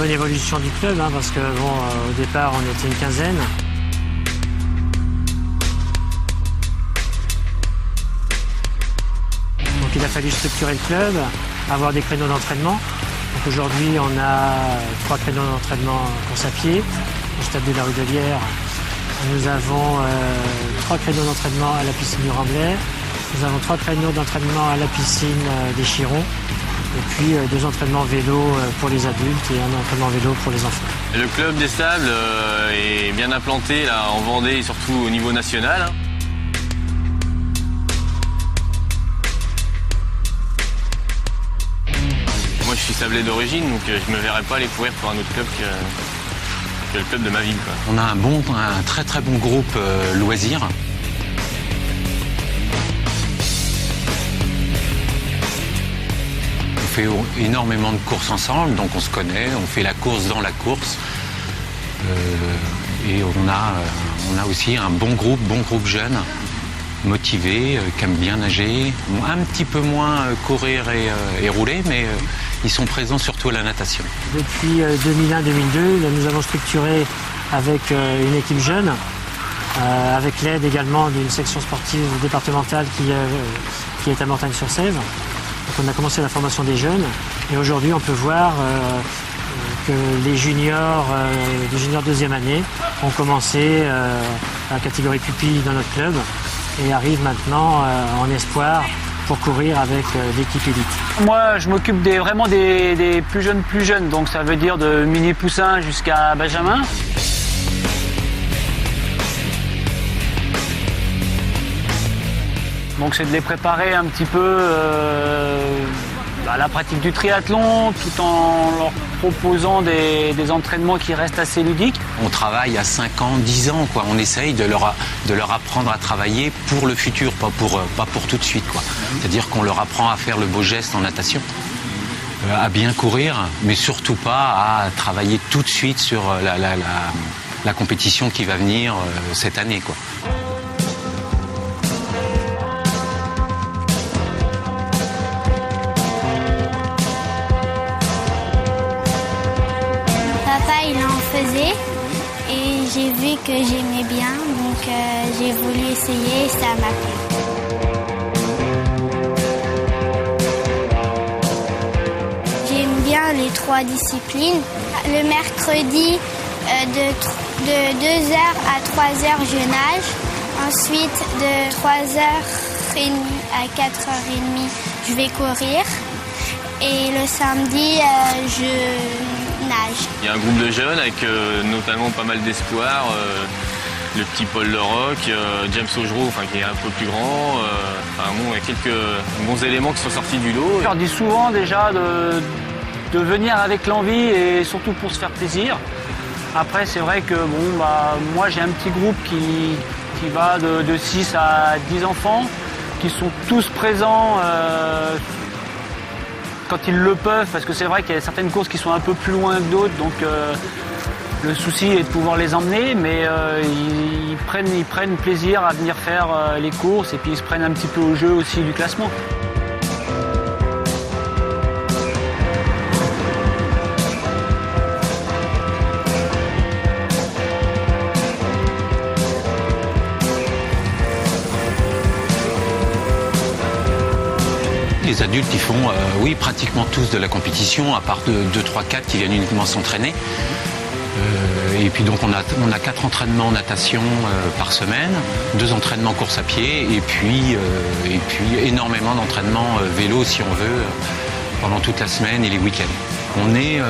bonne évolution du club, parce que au départ, on était une quinzaine. Donc il a fallu structurer le club, avoir des créneaux d'entraînement. Donc aujourd'hui, on a 3 créneaux d'entraînement course à pied au stade de la rue de Lière. Nous avons 3 créneaux d'entraînement à la piscine du Remblai. Nous avons 3 créneaux d'entraînement à la piscine des Chirons. Et puis 2 entraînements vélo pour les adultes et un entraînement vélo pour les enfants. Le club des Sables est bien implanté là, en Vendée et surtout au niveau national. Moi je suis sablé d'origine, donc je ne me verrais pas aller courir pour un autre club que le club de ma ville, quoi. On a un très très bon groupe loisirs. On fait énormément de courses ensemble, donc on se connaît, on fait la course dans la course. Et on a aussi un bon groupe jeune, motivé, qui aime bien nager, un petit peu moins courir et rouler, mais ils sont présents surtout à la natation. Depuis 2001-2002, nous avons structuré avec une équipe jeune, avec l'aide également d'une section sportive départementale qui est à Mortagne-sur-Sèvre. Donc on a commencé la formation des jeunes et aujourd'hui on peut voir que les juniors deuxième année ont commencé à la catégorie pupille dans notre club et arrivent maintenant en espoir pour courir avec l'équipe élite. Moi je m'occupe vraiment des plus jeunes, donc ça veut dire de mini poussin jusqu'à Benjamin. Donc c'est de les préparer un petit peu à la pratique du triathlon, tout en leur proposant des entraînements qui restent assez ludiques. On travaille à 5 ans, 10 ans, quoi. On essaye de leur apprendre à travailler pour le futur, pas pour tout de suite, quoi. C'est-à-dire qu'on leur apprend à faire le beau geste en natation, à bien courir, mais surtout pas à travailler tout de suite sur la compétition qui va venir cette année, quoi. Et j'ai vu que j'aimais bien, donc j'ai voulu essayer et ça m'a plu. J'aime bien les 3 disciplines. Le mercredi, de 2h à 3h, je nage. Ensuite, de 3h30 à 4h30, je vais courir. Et le samedi, je nage. Il y a un groupe de jeunes avec notamment pas mal d'espoir. Le petit Paul Leroc, James Augereau, qui est un peu plus grand. Il y a quelques bons éléments qui sont sortis du lot. Je leur dis souvent déjà de venir avec l'envie et surtout pour se faire plaisir. Après, c'est vrai que moi j'ai un petit groupe qui va de 6 à 10 enfants qui sont tous présents quand ils le peuvent, parce que c'est vrai qu'il y a certaines courses qui sont un peu plus loin que d'autres, donc le souci est de pouvoir les emmener, mais ils prennent plaisir à venir faire les courses et puis ils se prennent un petit peu au jeu aussi du classement. Les adultes, ils font, pratiquement tous de la compétition, à part 2, 3, 4 qui viennent uniquement s'entraîner. Et puis donc on a 4 entraînements en natation par semaine, 2 entraînements course à pied et puis énormément d'entraînements vélo si on veut pendant toute la semaine et les week-ends. On est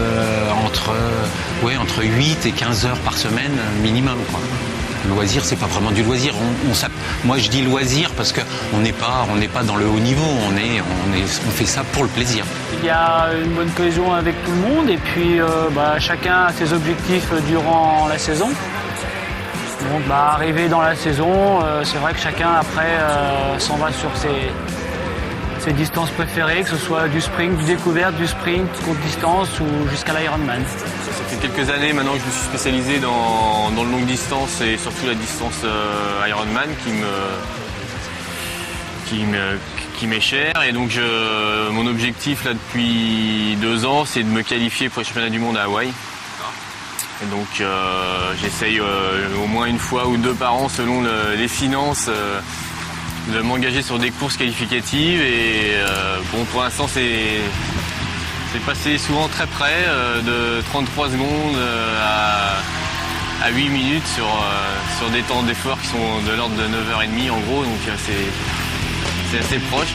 entre 8 et 15 heures par semaine minimum, quoi. Le loisir, c'est pas vraiment du loisir. Moi, je dis loisir parce qu'on n'est pas dans le haut niveau. On fait ça pour le plaisir. Il y a une bonne cohésion avec tout le monde et puis chacun a ses objectifs durant la saison. Donc, arrivé dans la saison, c'est vrai que chacun après s'en va sur ses distances préférées, que ce soit du sprint, du découverte, du sprint, courte distance ou jusqu'à l'Ironman. Ça fait quelques années maintenant que je me suis spécialisé dans le longue distance et surtout la distance Ironman qui qui m'est cher. Et donc mon objectif là depuis 2 ans, c'est de me qualifier pour les championnats du monde à Hawaï. Et donc j'essaye au moins une fois ou 2 par an selon les finances de m'engager sur des courses qualificatives. Et bon, pour l'instant c'est passé souvent très près, de 33 secondes à 8 minutes sur des temps d'effort qui sont de l'ordre de 9h30 en gros, donc c'est assez proche.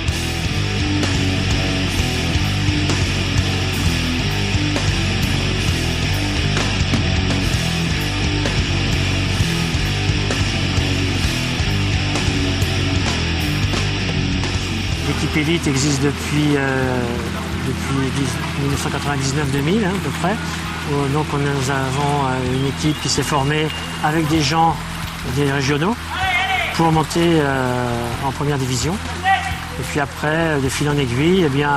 L'équipe élite existe depuis 1999-2000 à peu près. Donc nous avons une équipe qui s'est formée avec des gens des régionaux pour monter en première division. Et puis après, de fil en aiguille, eh bien,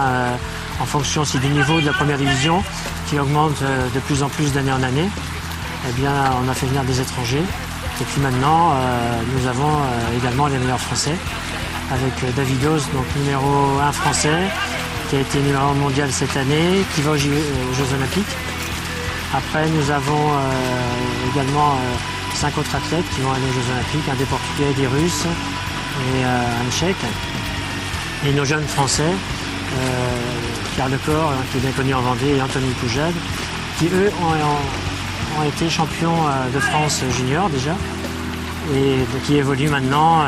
en fonction aussi du niveau de la première division qui augmente de plus en plus d'année en année, eh bien, on a fait venir des étrangers. Et puis maintenant, nous avons également les meilleurs Français avec Davidos, donc numéro 1 français, qui a été numéro 1 mondial cette année, qui va aux Jeux Olympiques. Après, nous avons également 5 autres athlètes qui vont aller aux Jeux Olympiques, des Portugais, des Russes et un Tchèque. Et nos jeunes Français, Pierre Lecor, qui est bien connu en Vendée, et Anthony Poujade, qui eux ont été champions de France junior déjà, et qui évoluent maintenant,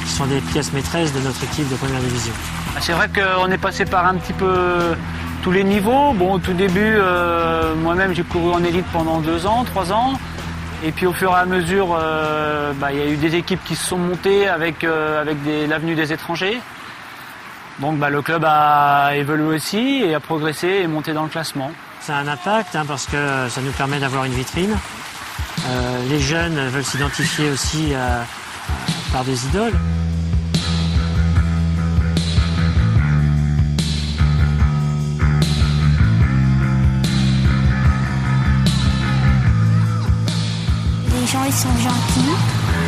qui sont des pièces maîtresses de notre équipe de première division. C'est vrai qu'on est passé par un petit peu tous les niveaux. Bon, au tout début, moi-même j'ai couru en élite pendant 2 ans, 3 ans. Et puis au fur et à mesure, il y a eu des équipes qui se sont montées avec l'avenue des étrangers. Donc le club a évolué aussi et a progressé et monté dans le classement. Ça a un impact parce que ça nous permet d'avoir une vitrine. Les jeunes veulent s'identifier aussi par des idoles. Les gens, ils sont gentils.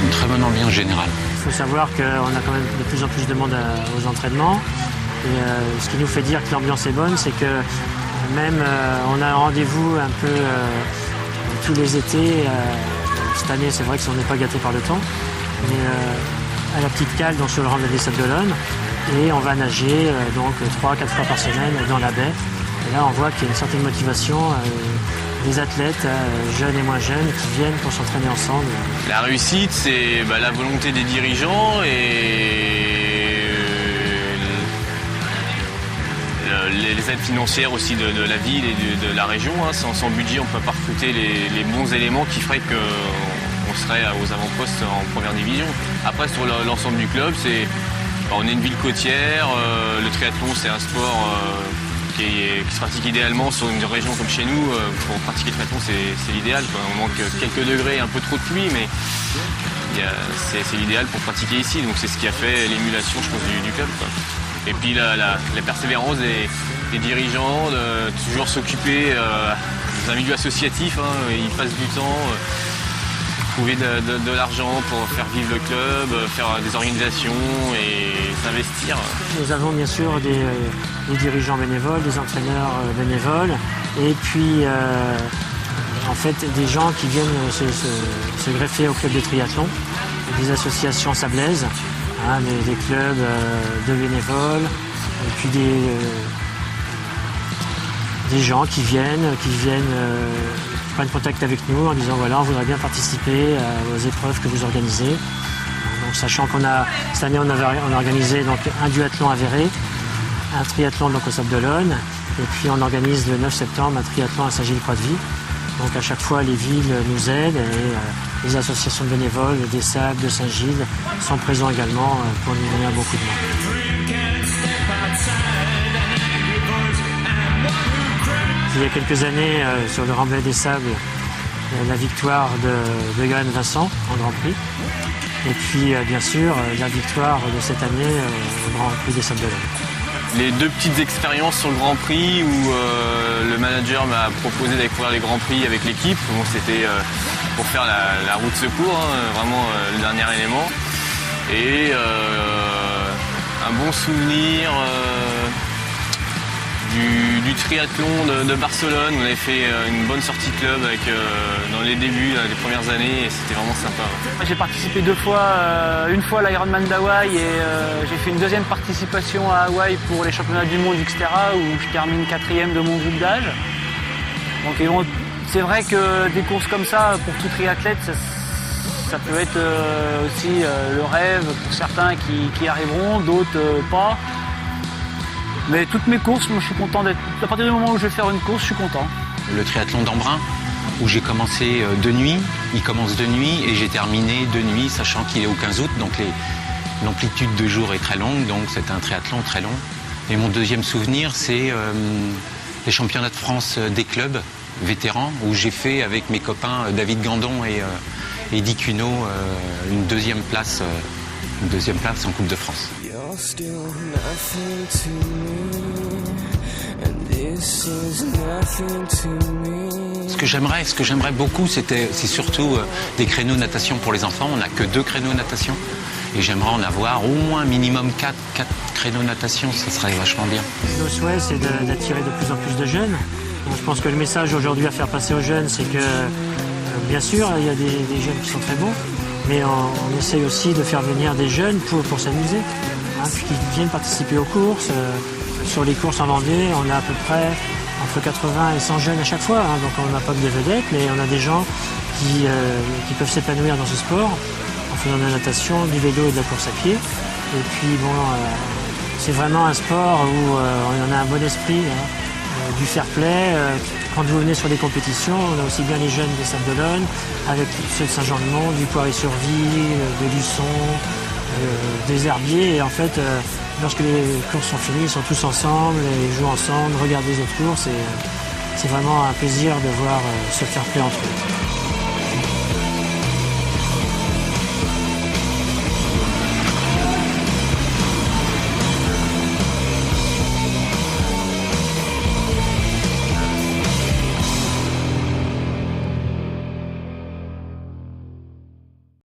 Une très bonne ambiance générale. Il faut savoir qu'on a quand même de plus en plus de monde aux entraînements. Et ce qui nous fait dire que l'ambiance est bonne, c'est que même on a un rendez-vous un peu tous les étés. Cette année, c'est vrai qu'on n'est pas gâté par le temps. Mais à la petite cale, donc sur le remblai des Sables d'Olonne. Et on va nager donc 3-4 fois par semaine dans la baie. Et là, on voit qu'il y a une certaine motivation des athlètes, jeunes et moins jeunes, qui viennent pour s'entraîner ensemble. La réussite, c'est la volonté des dirigeants et les aides financières aussi de la ville et de la région. Sans budget, on ne peut pas recruter les bons éléments qui feraient qu'on serait aux avant-postes en première division. Après, sur l'ensemble du club, on est une ville côtière. Le triathlon, c'est un sport qui se pratique idéalement sur une région comme chez nous. Pour pratiquer le triathlon, c'est l'idéal. On manque quelques degrés, un peu trop de pluie, mais c'est l'idéal pour pratiquer ici. Donc c'est ce qui a fait l'émulation, je pense, du club. Et puis la persévérance des dirigeants, de toujours s'occuper dans un milieu associatif. Ils passent du temps, trouver de l'argent pour faire vivre le club, faire des organisations et s'investir. Nous avons bien sûr des dirigeants bénévoles, des entraîneurs bénévoles, et puis en fait des gens qui viennent se greffer au club de triathlon, des associations sablaises, des clubs de bénévoles, et puis des gens qui viennent prennent contact avec nous en disant voilà, on voudrait bien participer aux épreuves que vous organisez. Donc, sachant cette année on a organisé donc un duathlon à Verret, un triathlon donc au Sables d'Olonne, et puis on organise le 9 septembre un triathlon à Saint-Gilles-Croix-de-Vie. Donc à chaque fois les villes nous aident et les associations de bénévoles des Sables, de Saint-Gilles sont présents également pour nous donner un bon coup de main. Il y a quelques années, sur le remblai des Sables, la victoire de Johan Vincent en Grand Prix. Et puis, bien sûr, la victoire de cette année au Grand Prix des Sables d'Olonne. Les 2 petites expériences sur le Grand Prix où le manager m'a proposé d'aller courir les Grands Prix avec l'équipe. Bon, c'était pour faire la roue de secours, vraiment le dernier élément. Et un bon souvenir du triathlon de Barcelone. On avait fait une bonne sortie club dans les débuts, les premières années, et c'était vraiment sympa. J'ai participé 2 fois, une fois à l'Ironman d'Hawaï et j'ai fait une deuxième participation à Hawaï pour les championnats du monde Xterra où je termine 4e de mon groupe d'âge. Donc c'est vrai que des courses comme ça, pour tout triathlète, ça peut être aussi le rêve pour certains qui arriveront, d'autres pas. Mais toutes mes courses, moi je suis content d'être. À partir du moment où je vais faire une course, je suis content. Le triathlon d'Embrun, où j'ai commencé de nuit, il commence de nuit et j'ai terminé de nuit, sachant qu'il est au 15 août, donc l'amplitude de jour est très longue, donc c'est un triathlon très long. Et mon deuxième souvenir, c'est les championnats de France des clubs vétérans, où j'ai fait avec mes copains David Gandon et Eddy Cuneau une deuxième place en Coupe de France. Ce que j'aimerais beaucoup, c'est surtout des créneaux natation pour les enfants. On n'a que 2 créneaux natation. Et j'aimerais en avoir au moins minimum 4 créneaux natation, ça serait vachement bien. Le souhait, c'est d'attirer de plus en plus de jeunes. Donc, je pense que le message aujourd'hui à faire passer aux jeunes, c'est que, bien sûr, il y a des jeunes qui sont très bons, mais on essaye aussi de faire venir des jeunes pour s'amuser, puis qui viennent participer aux courses. Sur les courses en Vendée, on a à peu près entre 80 et 100 jeunes à chaque fois, donc on n'a pas que des vedettes, mais on a des gens qui peuvent s'épanouir dans ce sport en faisant de la natation, du vélo et de la course à pied. Et puis bon, c'est vraiment un sport où on a un bon esprit, du fair play. Quand vous venez sur des compétitions, on a aussi bien les jeunes des Sables-d'Olonne, avec ceux de Saint-Jean-de-Mont, du Poiré-sur-Vie, de Luçon, des Herbiers. Et en fait, lorsque les courses sont finies, ils sont tous ensemble, ils jouent ensemble, regardent les autres courses. Et c'est vraiment un plaisir de voir ce fair play entre eux.